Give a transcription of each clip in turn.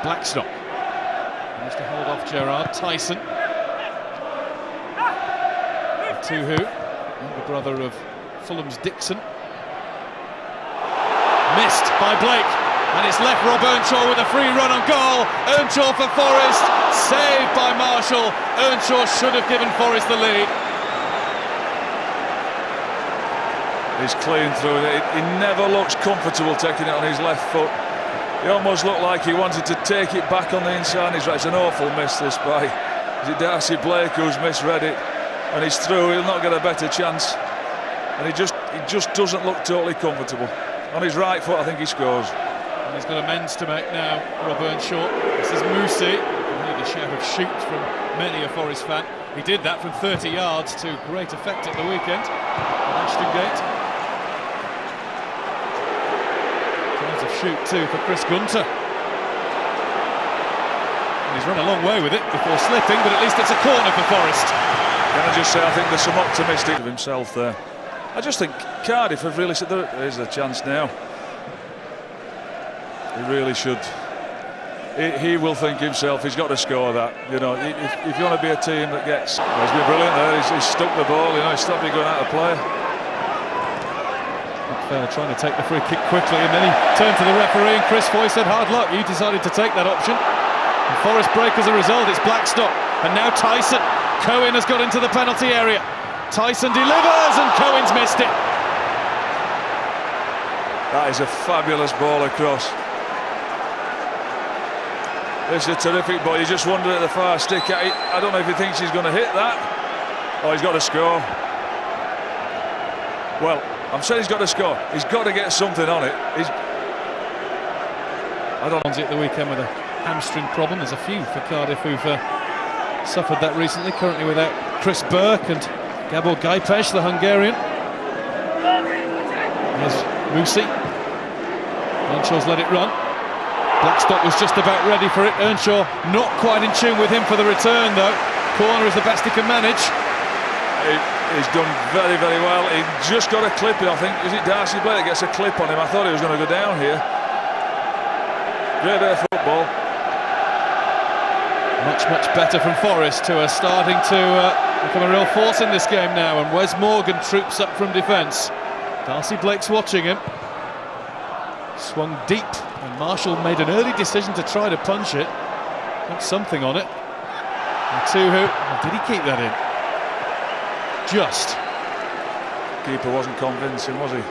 Blackstock managed to hold off Gerard. Tyson, Tuhu, the brother of Fulham's Dixon, missed by Blake, and it's left Rob Earnshaw with a free run on goal. Earnshaw for Forest, saved by Marshall. Earnshaw should have given Forest the lead. He's clean through it. He never looks comfortable taking it on his left foot. He almost looked like he wanted to take it back on the inside. It's an awful miss this by, is it Darcy Blake who's misread it, and he's through. He'll not get a better chance, and he just doesn't look totally comfortable. On his right foot, I think he scores. And he's got amends to make now, Rob Earnshaw. This is Moussi. You heard the shout of shoot from many a Forest fan. He did that from 30 yards to great effect at the weekend at Ashton Gate. Of shoot too for Chris Gunter. And he's run a long way with it before slipping, but at least it's a corner for Forest. Can I just say, I think there's some optimistic of himself there. I just think Cardiff have really said there's a chance now. He really should. He will think himself he's got to score that. You know, if you want to be a team that gets, he's been brilliant there. He's stuck the ball. You know, he stopped it going out of play. Trying to take the free kick quickly, and then he turned to the referee, and Chris Foy said hard luck. He decided to take that option, and Forest break as a result. It's Blackstock, and now Tyson. Cohen has got into the penalty area. Tyson delivers, and Cohen's missed it. That is a fabulous ball across. This is a terrific ball. You just wonder at the far stick. I don't know if he thinks he's going to hit that. Oh, he's got to score. Well, I'm saying he's got to score. He's got to get something on it. I don't know at the weekend with a hamstring problem. There's a few for Cardiff who've suffered that recently. Currently without Chris Burke and Gabor Gajpes, the Hungarian. There's Moussi. Earnshaw's let it run. Blackstock was just about ready for it. Earnshaw not quite in tune with him for the return though. Corner is the best he can manage. He's done very, very well. He just got a clip, I think. Is it Darcy Blake that gets a clip on him? I thought he was going to go down here. Great bit of football. Much better from Forest, who are starting to become a real force in this game now. And Wes Morgan troops up from defence. Darcy Blake's watching him. Swung deep, and Marshall made an early decision to try to punch it. Got something on it. And Tuhu, did he keep that in? Just. Keeper wasn't convincing, was he?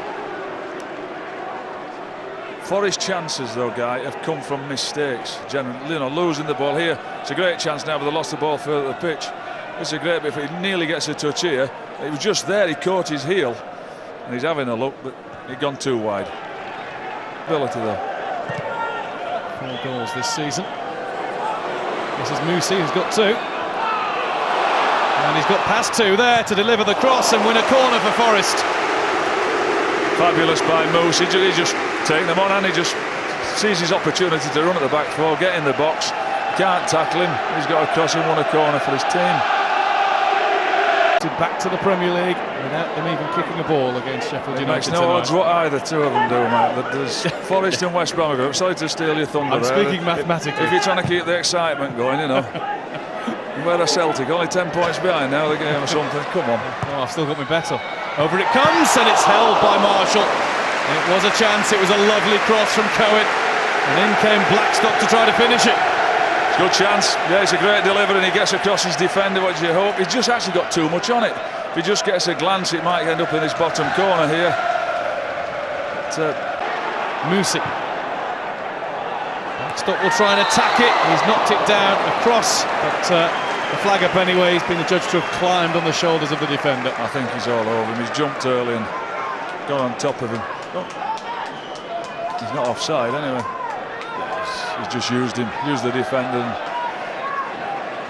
Forest chances, though, Guy, have come from mistakes. Generally, you know, losing the ball here. It's a great chance now, but they lost the ball further up the pitch. It's a great bit. If he nearly gets a touch here, it was just there. He caught his heel, and he's having a look, but he'd gone too wide. Ability there. 4 goals this season. This is Moussi, who's got 2. And he's got past 2 there to deliver the cross and win a corner for Forest. Fabulous by Moose. He's just taking them on, and he just sees his opportunity to run at the back 4, get in the box. Can't tackle him. He's got a cross and won a corner for his team. Back to the Premier League without them even kicking a ball against Sheffield United. Makes no odds what either two of them do, mate. There's Forest and West Brom. I'm sorry to steal your thunder. I'm speaking mathematically. If you're trying to keep the excitement going, you know. Where are Celtic? Only 10 points behind now the game or something. Come on. Oh, I've still got my bet on. Over it comes, and it's held by Marshall. It was a chance. It was a lovely cross from Cohen, and in came Blackstock to try to finish it. Good chance. Yeah, it's a great delivery, and he gets across his defender. What do you hope? He's just actually got too much on it. If he just gets a glance, it might end up in his bottom corner here. Moussi. Blackstock will try and attack it. He's knocked it down across, but the flag up anyway. He's been adjudged to have climbed on the shoulders of the defender. I think he's all over him. He's jumped early and got on top of him. Oh. He's not offside anyway. He's just used the defender and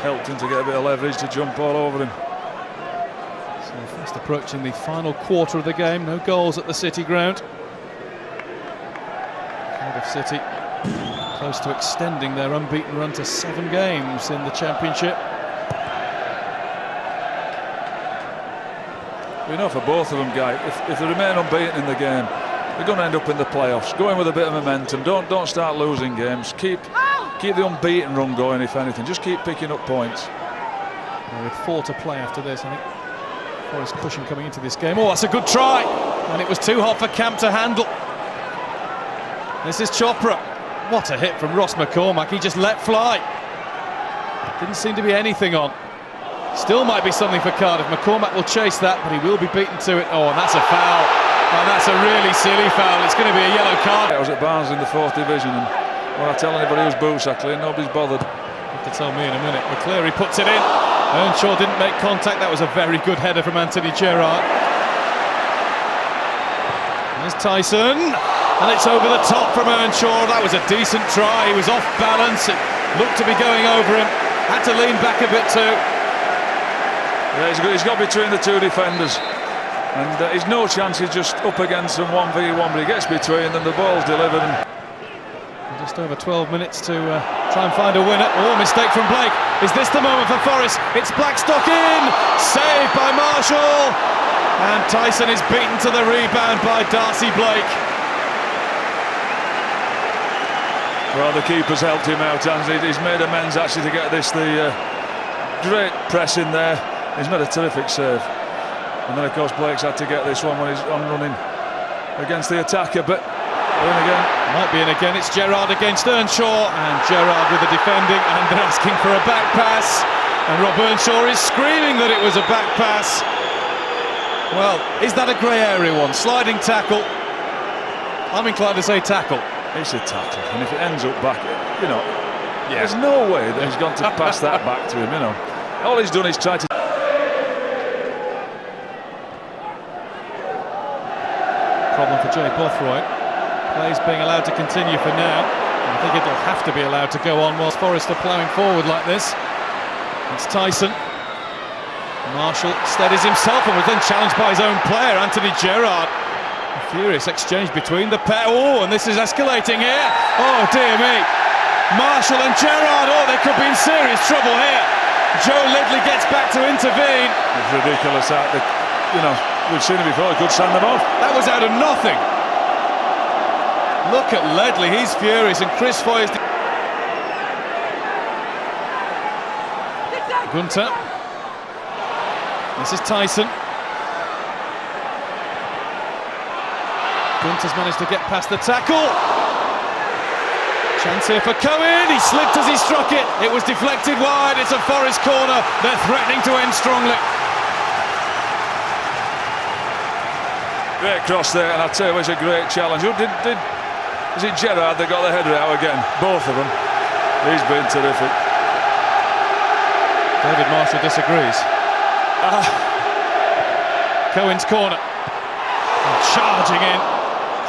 helped him to get a bit of leverage to jump all over him. So fast approaching the final quarter of the game. No goals at the City ground. Cardiff City close to extending their unbeaten run to 7 games in the Championship. We know for both of them, Guy, if they remain unbeaten in the game, they're going to end up in the playoffs. Go in with a bit of momentum. Don't start losing games. Keep keep the unbeaten run going, if anything. Just keep picking up points. Well, with 4 to play after this, I think Forest cushion coming into this game. Oh, that's a good try, and it was too hot for Camp to handle. This is Chopra. What a hit from Ross McCormack. He just let fly. Didn't seem to be anything on. Still might be something for Cardiff. McCormack will chase that, but he will be beaten to it. Oh, and that's a foul. And that's a really silly foul. It's going to be a yellow card. I was at Barnes in the 4th division, and when I tell anybody who's boots-hackling, nobody's bothered. You have to tell me in a minute. McCleary puts it in. Earnshaw didn't make contact. That was a very good header from Anthony Gerrard. There's Tyson, and it's over the top from Earnshaw. That was a decent try. He was off balance. It looked to be going over him. Had to lean back a bit too. Yeah, he's got between the 2 defenders, and he's no chance. He's just up against them 1v1, but he gets between them. The ball's delivered. Just over 12 minutes to try and find a winner. Oh, mistake from Blake. Is this the moment for Forest? It's Blackstock in! Saved by Marshall! And Tyson is beaten to the rebound by Darcy Blake. Well, the keeper's helped him out, and he's made amends actually to get this. The great press in there. He's made a terrific save. And then, of course, Blake's had to get this one when he's on running against the attacker, but in again. Might be in again. It's Gerrard against Earnshaw, and Gerrard with the defending, and they're asking for a back pass. And Rob Earnshaw is screaming that it was a back pass. Well, is that a grey area one? Sliding tackle. I'm inclined to say tackle. It's a tackle, and if it ends up back, you know, there's no way that he's gone to pass that back to him, you know. All he's done is try to... Problem for Jay Bothroyd. Plays being allowed to continue for now. I think it'll have to be allowed to go on whilst Forest are ploughing forward like this. It's Tyson. Marshall steadies himself and was then challenged by his own player, Anthony Gerrard. A furious exchange between the pair. Oh, and this is escalating here. Oh, dear me. Marshall and Gerrard. Oh, they could be in serious trouble here. Joe Ledley gets back to intervene. It's ridiculous that, you know, we've seen it before. He could send them off. That was out of nothing. Look at Ledley, he's furious, and Chris Foy is... Gunter. This is Tyson. Gunter's managed to get past the tackle. Chance here for Cohen. He slipped as he struck it. It was deflected wide. It's a Forest corner. They're threatening to end strongly. Great cross there, and I'll tell you, it was a great challenge. Is it Gerrard that got the header out again? Both of them. He's been terrific. David Marshall disagrees. Cohen's corner. And charging in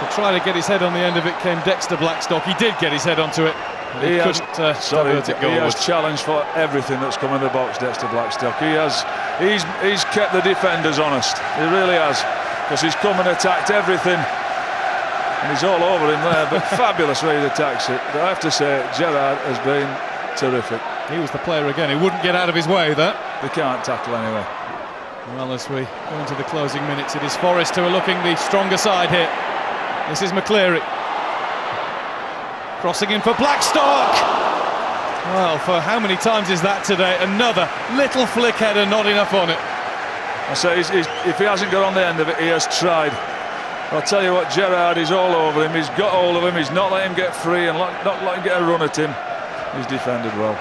to try to get his head on the end of it came Dexter Blackstock. He did get his head onto it. He couldn't divert it goalwards. He has challenged for everything that's come in the box, Dexter Blackstock. He's kept the defenders honest. He really has, because he's come and attacked everything. And he's all over him there, but fabulous way he attacks it. But I have to say, Gerrard has been terrific. He was the player again. He wouldn't get out of his way there. They can't tackle anyway. Well, as we go into the closing minutes, it is Forest who are looking the stronger side here. This is McCleary. Crossing in for Blackstock. Well, for how many times is that today? Another little flick header, not enough on it. I say, if he hasn't got on the end of it, he has tried. I'll tell you what, Gerrard is all over him. He's got hold of him. He's not letting him get free and not letting him get a run at him. He's defended well.